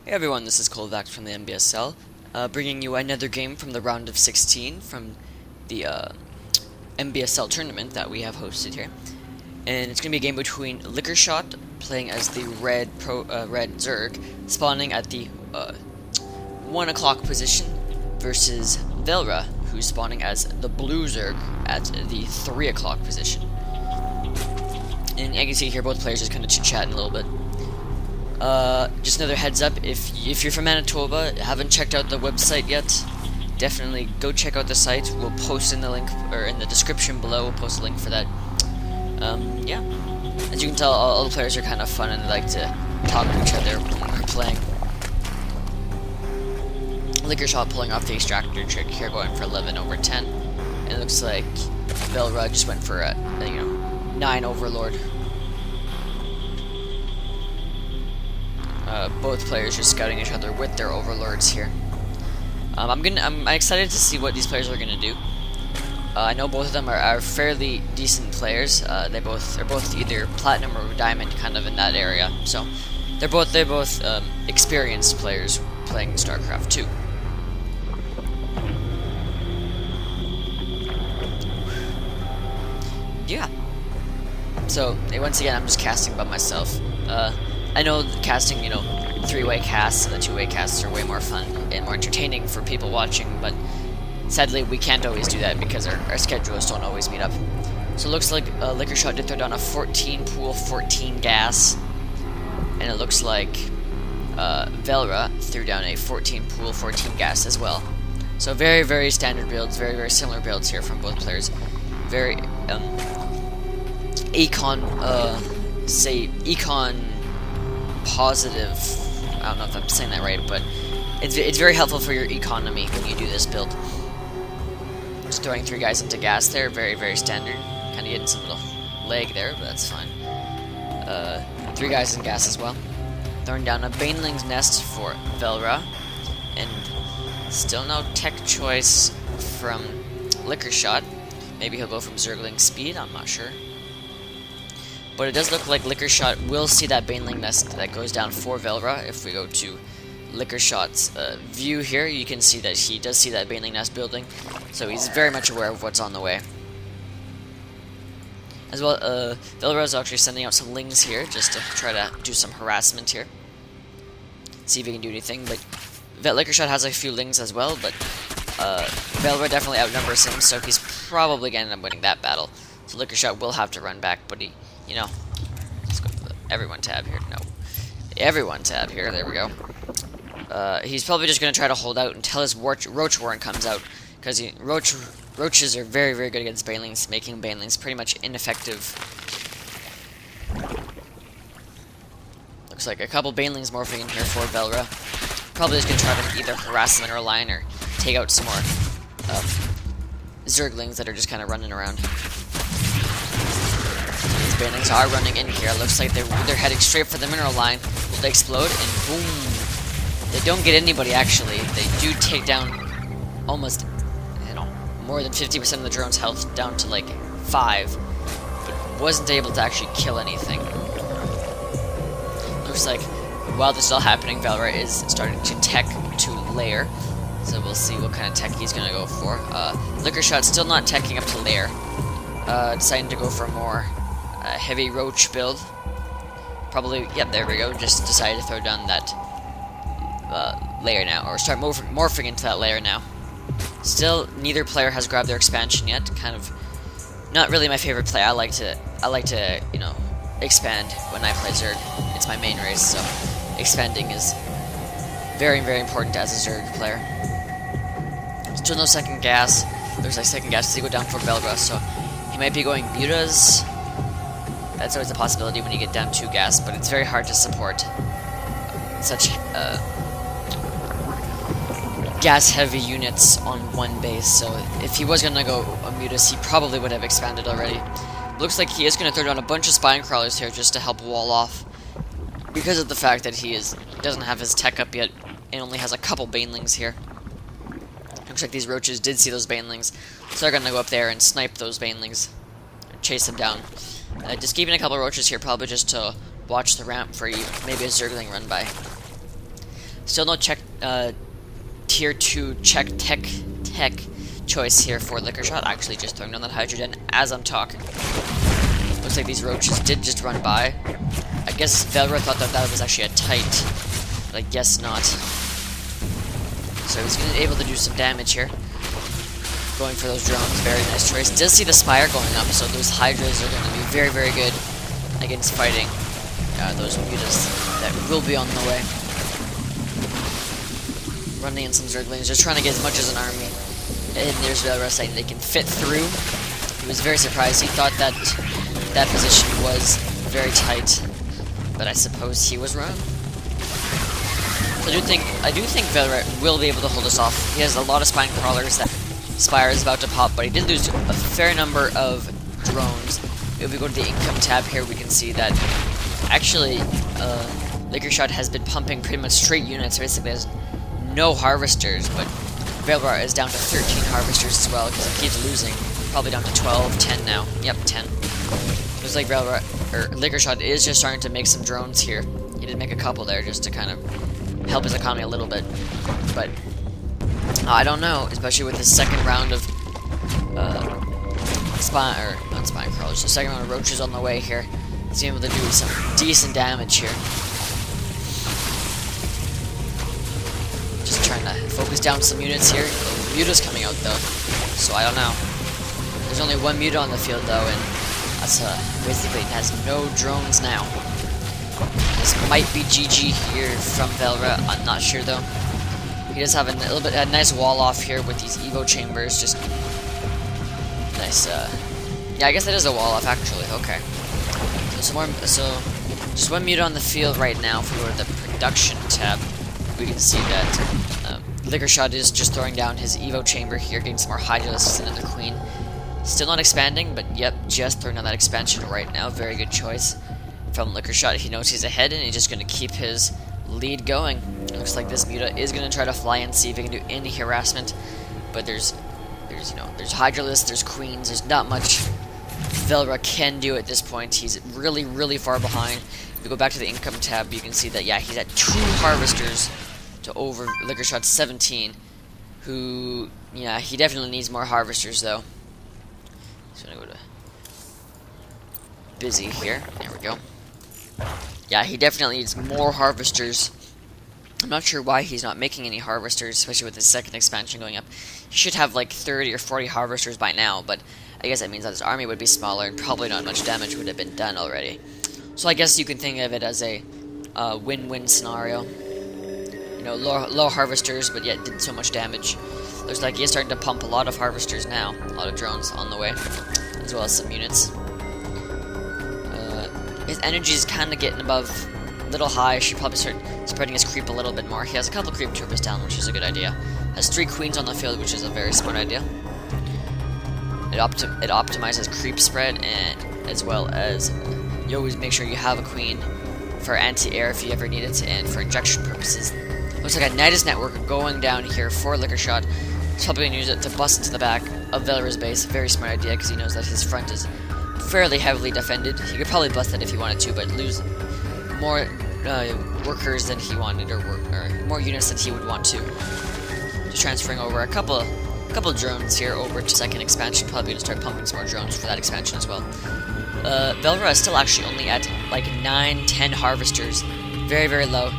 Hey everyone, this is Kolvac from the NBSL, bringing you another game from the round of 16 from the NBSL tournament that we have hosted here. And it's going to be a game between Liquorshot, playing as the red Zerg, spawning at the 1 o'clock position, versus Velra, who's spawning as the blue Zerg at the 3 o'clock position. And you can see here both players just kind of chit-chatting a little bit. Just another heads up, if you're from Manitoba, haven't checked out the website yet, definitely go check out the site. We'll post in the link, or in the description below, we'll post a link for that. Yeah. As you can tell, all the players are kind of fun and they like to talk to each other when we're playing. Liquorshot pulling off the extractor trick here, going for 11 over 10. And it looks like Velra just went for a 9 overlord. Both players just scouting each other with their overlords here. I'm excited to see what these players are gonna do. I know both of them are fairly decent players. They're both either platinum or diamond, kind of in that area. So they're both experienced players playing StarCraft 2. Yeah. So once again, I'm just casting by myself. I know casting, three-way casts and the two-way casts are way more fun and more entertaining for people watching, but sadly we can't always do that because our schedules don't always meet up. So it looks like Liquorshot did throw down a 14 pool, 14 gas, and it looks like Velra threw down a 14 pool, 14 gas as well. So very, very standard builds, very, very similar builds here from both players. Very, econ positive. I don't know if I'm saying that right, but it's very helpful for your economy when you do this build. Just throwing 3 guys into gas there, very, very standard. Kind of getting some little lag there, but that's fine. 3 guys in gas as well. Throwing down a Baneling's Nest for Velra, and still no tech choice from Liquorshot. Maybe he'll go from Zergling Speed, I'm not sure. But it does look like Liquorshot will see that Baneling Nest that goes down for Velra. If we go to Liquorshot's view here, you can see that he does see that Baneling Nest building. So he's very much aware of what's on the way. As well, Velra is actually sending out some lings here, just to try to do some harassment here. See if he can do anything, but Liquorshot has a few lings as well, but Velra definitely outnumbers him, so he's probably going to end up winning that battle. So Liquorshot will have to run back, but he, let's go to the Everyone tab here. No. Everyone tab here, there we go. He's probably just going to try to hold out until his Roach Warren comes out, because Roaches are very, very good against Banelings, making Banelings pretty much ineffective. Looks like a couple Banelings morphing in here for Velra. Probably just going to try to either harass them in our line or take out some more Zerglings that are just kind of running around. These Banelings are running in here. Looks like they're heading straight for the mineral line. They explode, and boom! They don't get anybody, actually. They do take down almost, more than 50% of the drone's health, down to like 5, but wasn't able to actually kill anything. Looks like while this is all happening, Velra is starting to tech to lair, so we'll see what kind of tech he's going to go for. Liquorshot still not teching up to lair, deciding to go for a more heavy roach build. Probably, yep, there we go, just decided to throw down that lair now, or start morphing into that lair now. Still, neither player has grabbed their expansion yet. Kind of not really my favorite play. I like to expand when I play Zerg. It's my main race, so expanding is very, very important as a Zerg player. Still no second gas. There's like second gas to go down for Velra, so he might be going Butas. That's always a possibility when you get down 2 gas, but it's very hard to support such gas-heavy units on one base, so if he was going to go a Mutas, he probably would have expanded already. Looks like he is going to throw down a bunch of Spine Crawlers here just to help wall off, because of the fact that he doesn't have his tech up yet, and only has a couple Banelings here. Looks like these Roaches did see those Banelings, so they're going to go up there and snipe those Banelings, and chase them down. Just keeping a couple Roaches here, probably just to watch the ramp for maybe a Zergling run by. Still no tier 2 check tech choice here for Liquorshot. Actually, just throwing down that hydrogen as I'm talking. Looks like these roaches did just run by. I guess Velra thought that that was actually a tight, but I guess not. So he's able to do some damage here. Going for those drones, very nice choice. Does see the Spire going up, so those Hydras are going to be very, very good against fighting those mutas that will be on the way. Running in some Zerglings, just trying to get as much as an army. And there's Velra saying they can fit through. He was very surprised. He thought that that position was very tight, but I suppose he was wrong. So I do think Velra will be able to hold us off. He has a lot of Spine Crawlers that Spire is about to pop, but he did lose a fair number of drones. If we go to the income tab here, we can see that actually Liquorshot has been pumping pretty much straight units. Basically has no harvesters, but Velra is down to 13 harvesters as well because he keeps losing. Probably down to 12, 10 now. Yep, 10. Looks like Liquorshot is just starting to make some drones here. He did make a couple there just to kind of help his economy a little bit, but I don't know, especially with the second round of not spine crawlers, the second round of roaches on the way here. He's able to do some decent damage here. Just trying to focus down some units here. The muta's coming out though, so I don't know. There's only one muta on the field though, and that's basically it has no drones now. This might be GG here from Velra. I'm not sure though. He does have a nice wall off here with these Evo chambers. Just nice. Yeah, I guess that is a wall off actually. Okay. So just one muta on the field right now. If we go to the production tab, we can see that Liquorshot is just throwing down his Evo chamber here, getting some more Hydralisks and another Queen. Still not expanding, but yep, just throwing down that expansion right now. Very good choice from Liquorshot. He knows he's ahead, and he's just going to keep his lead going. Looks like this muta is going to try to fly and see if he can do any harassment, but there's Hydralisks, there's Queens, there's not much Velra can do at this point. He's really, really far behind. If we go back to the income tab, you can see that, yeah, he's at 2 harvesters to over Liquorshot's 17, who, yeah, he definitely needs more harvesters, though. He's going to go to busy here. There we go. Yeah, he definitely needs more harvesters. I'm not sure why he's not making any harvesters, especially with his second expansion going up. He should have like 30 or 40 harvesters by now, but I guess that means that his army would be smaller and probably not much damage would have been done already. So I guess you can think of it as a win-win scenario. You know, low harvesters, but yet did so much damage. Looks like he is starting to pump a lot of harvesters now. A lot of drones on the way, as well as some units. His energy is kind of getting above a little high. Should probably start spreading his creep a little bit more. He has a couple creep turbos down, which is a good idea. Has 3 queens on the field, which is a very smart idea. It optimizes creep spread, and as well as you always make sure you have a queen for anti-air if you ever need it, and for injection purposes. Looks like a Nidus network going down here for Liquorshot. He's probably going to use it to bust into the back of Velra's base. Very smart idea, because he knows that his front is fairly heavily defended. He could probably bust that if he wanted to, but lose more workers than he wanted, or more units than he would want to. Just transferring over a couple drones here over to second expansion. Probably going to start pumping some more drones for that expansion as well. Velra is still actually only at like 9-10 harvesters. Very, very low.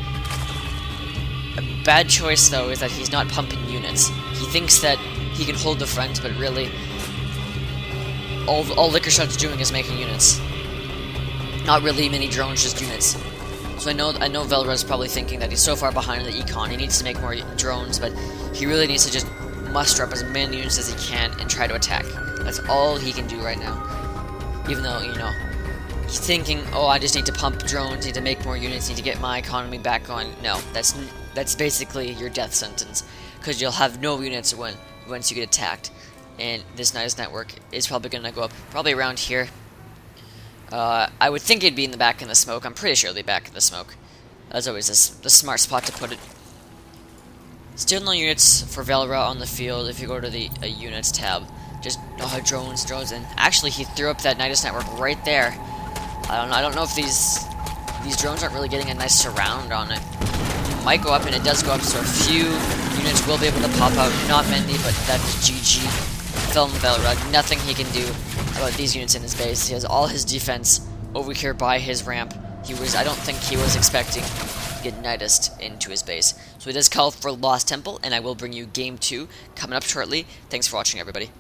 A bad choice though is that he's not pumping units. He thinks that he can hold the front, but really all Liquorshot's doing is making units. Not really many drones, just units. So I know Velra's probably thinking that he's so far behind in the econ, he needs to make more drones, but he really needs to just muster up as many units as he can and try to attack. That's all he can do right now. Even though, you know, he's thinking, oh, I just need to pump drones, need to make more units, need to get my economy back on. No, that's basically your death sentence, because you'll have no units once you get attacked. And this Nidus network is probably going to go up probably around here. I would think it'd be in the back in the smoke. I'm pretty sure it'll be back in the smoke. As always, the smart spot to put it. Still no units for Velra on the field. If you go to the units tab, just drones, and actually he threw up that Nidus network right there. I don't know if these drones aren't really getting a nice surround on it. might go up, and it does go up, so a few units will be able to pop out. Not many, but that's GG. Fell in the Velra. Nothing he can do about these units in his base. He has all his defense over here by his ramp. I don't think he was expecting to get Nidust into his base. So he does call for Lost Temple, and I will bring you Game 2 coming up shortly. Thanks for watching, everybody.